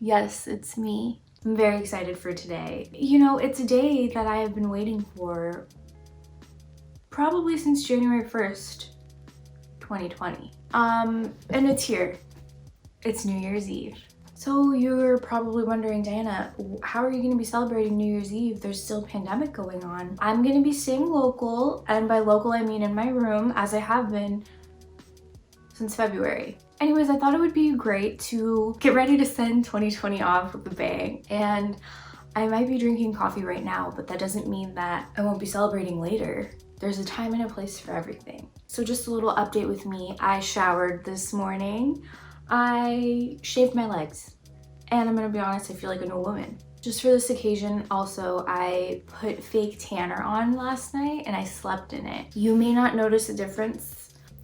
Yes, it's me. I'm very excited for today. You know, it's a day that I have been waiting for probably since January 1st, 2020. And it's here. It's New Year's Eve. So you're probably wondering, Diana, how are you gonna be celebrating New Year's Eve? There's still a pandemic going on. I'm gonna be staying local, and by local I mean in my room, as I have been since February. Anyways, I thought it would be great to get ready to send 2020 off with a bang. And I might be drinking coffee right now, but that doesn't mean that I won't be celebrating later. There's a time and a place for everything. So just a little update with me. I showered this morning. I shaved my legs. And I'm gonna be honest, I feel like a new woman. Just for this occasion, also, I put fake tanner on last night and I slept in it. You may not notice a difference,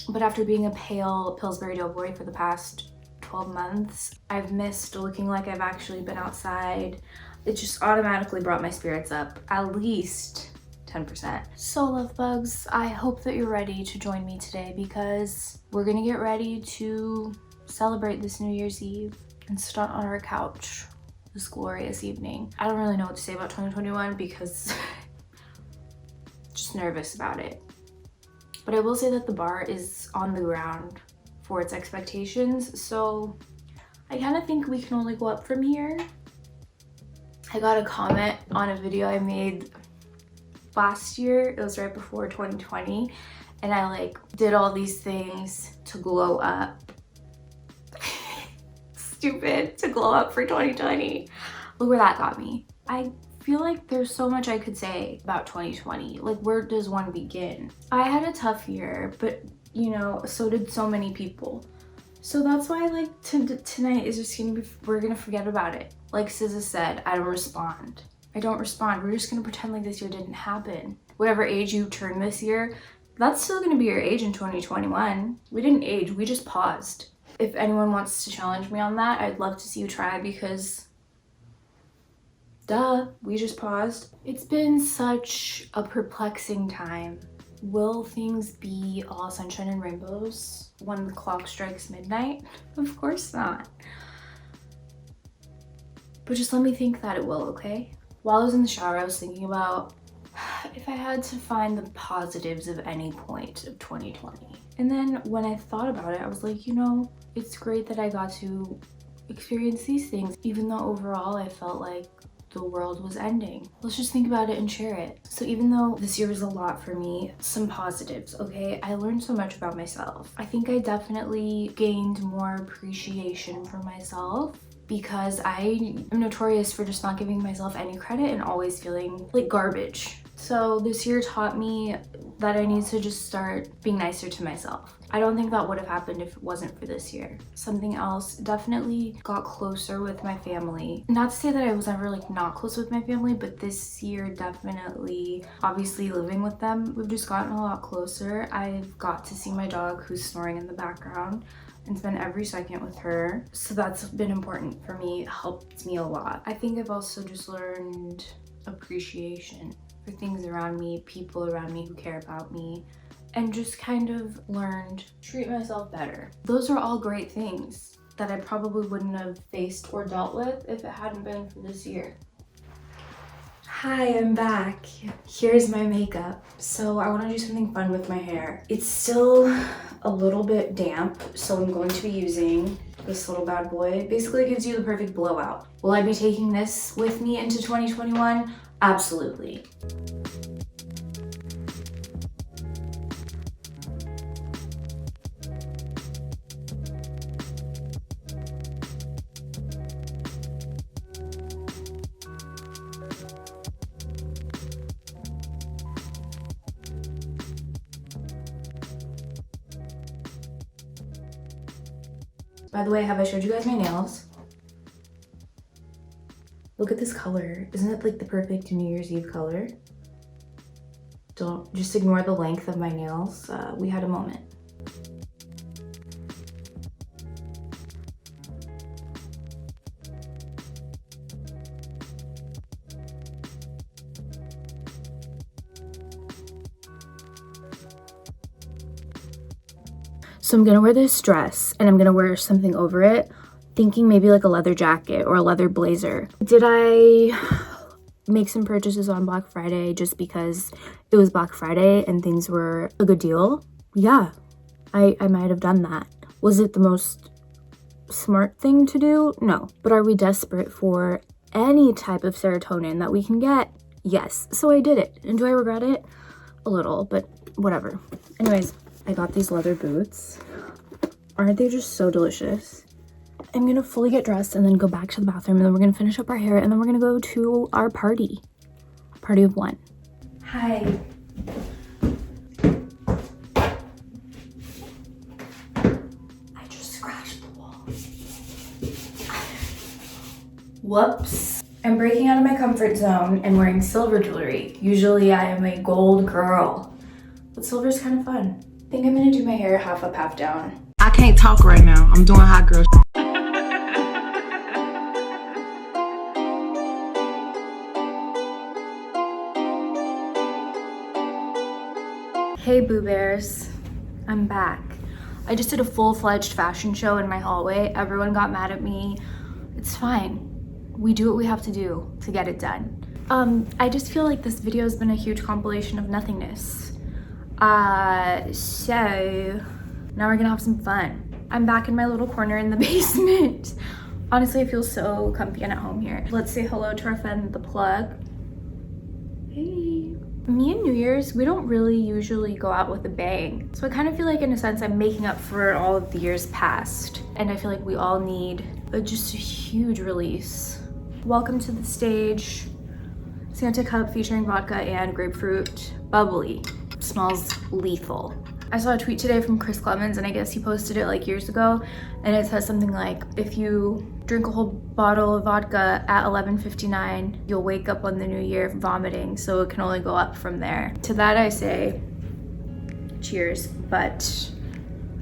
but after being a pale Pillsbury Doughboy for the past 12 months, I've missed looking like I've actually been outside. It just automatically brought my spirits up at least 10%. So love bugs, I hope that you're ready to join me today because we're gonna get ready to celebrate this New Year's Eve and stunt on our couch this glorious evening. I don't really know what to say about 2021 because just nervous about it. But I will say that the bar is on the ground for its expectations, so I kind of think we can only go up from here. I got a comment on a video I made last year. It was right before 2020, and I did all these things to glow up. Stupid, to glow up for 2020. Look where that got me. I feel like there's so much I could say about 2020. Like, where does one begin? I had a tough year, but you know, so did so many people. So that's why tonight is just gonna be, we're gonna forget about it. Like SZA said, I don't respond. I don't respond. We're just gonna pretend like this year didn't happen. Whatever age you turn this year, that's still gonna be your age in 2021. We didn't age, we just paused. If anyone wants to challenge me on that, I'd love to see you try because duh, we just paused. It's been such a perplexing time. Will things be all sunshine and rainbows when the clock strikes midnight? Of course not. But just let me think that it will, okay? While I was in the shower, I was thinking about if I had to find the positives of any point of 2020. And then when I thought about it, I was like, you know, it's great that I got to experience these things, even though overall I felt like the world was ending. Let's just think about it and share it. So even though this year was a lot for me, some positives, okay? I learned so much about myself. I think I definitely gained more appreciation for myself because I am notorious for just not giving myself any credit and always feeling like garbage. So this year taught me that I need to just start being nicer to myself. I don't think that would have happened if it wasn't for this year. Something else, definitely got closer with my family. Not to say that I was ever not close with my family, but this year definitely, obviously living with them, we've just gotten a lot closer. I've got to see my dog who's snoring in the background and spend every second with her. So that's been important for me, helped me a lot. I think I've also just learned appreciation for things around me, people around me who care about me, and just kind of learned to treat myself better. Those are all great things that I probably wouldn't have faced or dealt with if it hadn't been for this year. Hi, I'm back. Here's my makeup. So I want to do something fun with my hair. It's still a little bit damp, so I'm going to be using this little bad boy. Basically, it gives you the perfect blowout. Will I be taking this with me into 2021? Absolutely. By the way, have I showed you guys my nails? Look at this color. Isn't it like the perfect New Year's Eve color? Don't just ignore the length of my nails. We had a moment. So I'm gonna wear this dress and I'm gonna wear something over it. thinking maybe like a leather jacket or a leather blazer. Did I make some purchases on Black Friday just because it was Black Friday and things were a good deal? Yeah, I might have done that. Was it the most smart thing to do? No. But are we desperate for any type of serotonin that we can get? Yes. So I did it. And do I regret it? A little, but whatever. Anyways, I got these leather boots. Aren't they just so delicious? I'm gonna fully get dressed and then go back to the bathroom, and then we're gonna finish up our hair, and then we're gonna go to our party of one. Hi. I just scratched the wall. Whoops. I'm breaking out of my comfort zone and wearing silver jewelry. Usually I am a gold girl, but silver's kind of fun. I think I'm gonna do my hair half up, half down. I can't talk right now. I'm doing hot girl. Hey Boo Bears, I'm back. I just did a full-fledged fashion show in my hallway. Everyone got mad at me. It's fine. We do what we have to do to get it done. I just feel like this video has been a huge compilation of nothingness. So now we're gonna have some fun. I'm back in my little corner in the basement. Honestly, I feel so comfy and at home here. Let's say hello to our friend, The Plug. Hey. Me and New Year's, we don't really usually go out with a bang. So I kind of feel like in a sense I'm making up for all of the years past. And I feel like we all need just a huge release. Welcome to the stage. Santa Cup featuring vodka and grapefruit bubbly. Smells lethal. I saw a tweet today from Chris Clemens, and I guess he posted it like years ago, and it says something like, if you drink a whole bottle of vodka at 11:59, you'll wake up on the new year vomiting, so it can only go up from there. To that I say, cheers, but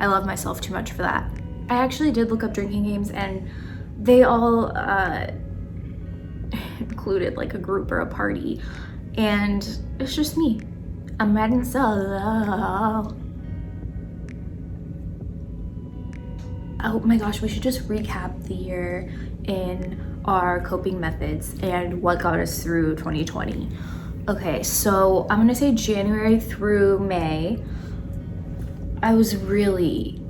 I love myself too much for that. I actually did look up drinking games, and they all included like a group or a party, and it's just me. I'm riding solo. Oh my gosh, we should just recap the year in our coping methods and what got us through 2020. Okay, so I'm gonna say January through May, I was really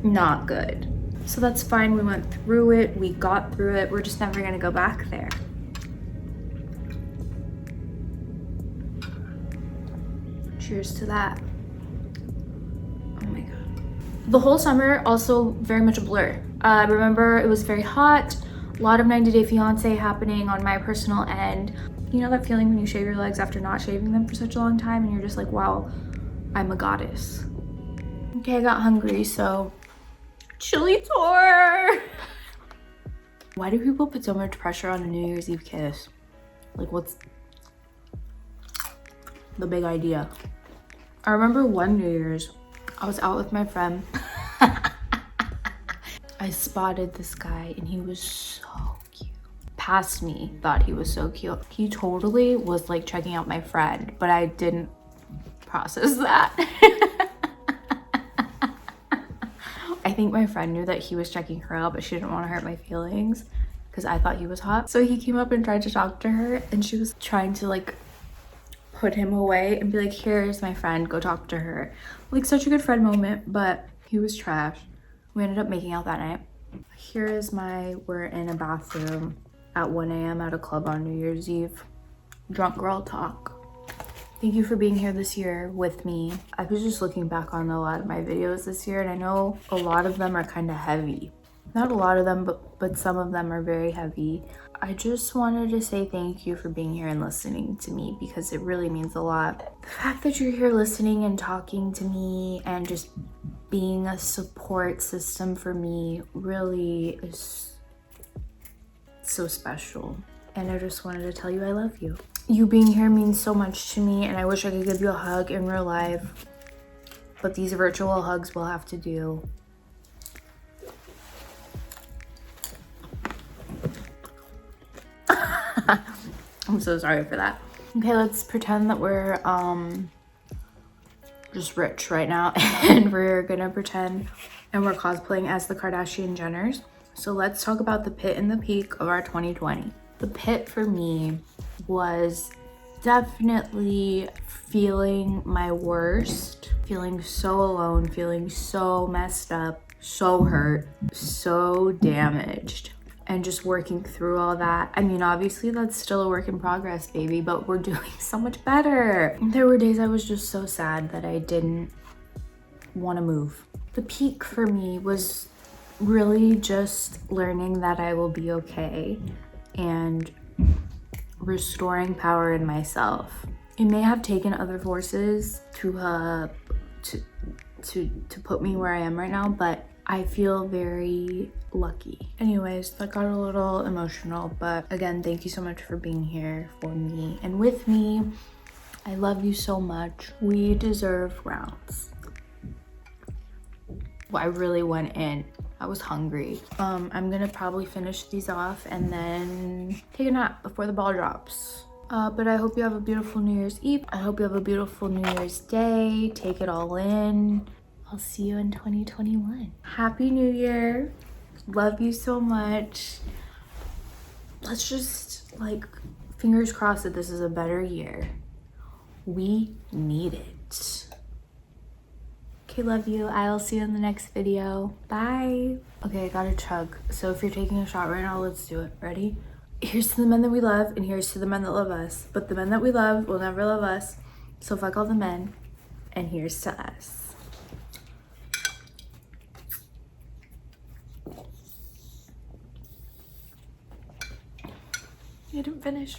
not good. So that's fine, we went through it, we got through it, we're just never gonna go back there. Cheers to that. Oh my god. The whole summer also very much a blur. Remember, it was very hot, a lot of 90 Day Fiancé happening on my personal end. You know that feeling when you shave your legs after not shaving them for such a long time and you're just like, wow, I'm a goddess. Okay, I got hungry, so chili tour. Why do people put so much pressure on a New Year's Eve kiss? Like, what's the big idea? I remember one New Year's, I was out with my friend. I spotted this guy and he was so cute. Past me thought he was so cute. He totally was like checking out my friend, but I didn't process that. I think my friend knew that he was checking her out, but she didn't want to hurt my feelings because I thought he was hot. So he came up and tried to talk to her, and she was trying to like put him away and be like, here's my friend, go talk to her. Like, such a good friend moment, but he was trash. We ended up making out that night. Here is we're in a bathroom at 1 a.m. at a club on New Year's Eve. Drunk girl talk. Thank you for being here this year with me. I was just looking back on a lot of my videos this year, and I know a lot of them are kind of heavy. Not a lot of them, but some of them are very heavy. I just wanted to say thank you for being here and listening to me, because it really means a lot. The fact that you're here listening and talking to me and just being a support system for me really is so special. And I just wanted to tell you I love you. You being here means so much to me, and I wish I could give you a hug in real life, but these virtual hugs will have to do. I'm so sorry for that. Okay, let's pretend that we're just rich right now, and we're gonna pretend and we're cosplaying as the Kardashian Jenners. So let's talk about the pit and the peak of our 2020. The pit for me was definitely feeling my worst, feeling so alone, feeling so messed up, so hurt, so damaged, and just working through all that. I mean, obviously that's still a work in progress, baby, but we're doing so much better. There were days I was just so sad that I didn't want to move. The peak for me was really just learning that I will be okay and restoring power in myself. It may have taken other forces to put me where I am right now, but I feel very lucky. Anyways, that got a little emotional, but again, thank you so much for being here for me and with me. I love you so much. We deserve rounds. I really went in. I was hungry. I'm gonna probably finish these off and then take a nap before the ball drops. But I hope you have a beautiful New Year's Eve. I hope you have a beautiful New Year's Day. Take it all in. I'll see you in 2021. Happy New Year. Love you so much. Let's just, like, fingers crossed that this is a better year. We need it. Okay, love you. I'll see you in the next video. Bye. Okay, I gotta chug. So if you're taking a shot right now, let's do it. Ready? Here's to the men that we love, and here's to the men that love us. But the men that we love will never love us. So fuck all the men, and here's to us. You didn't finish.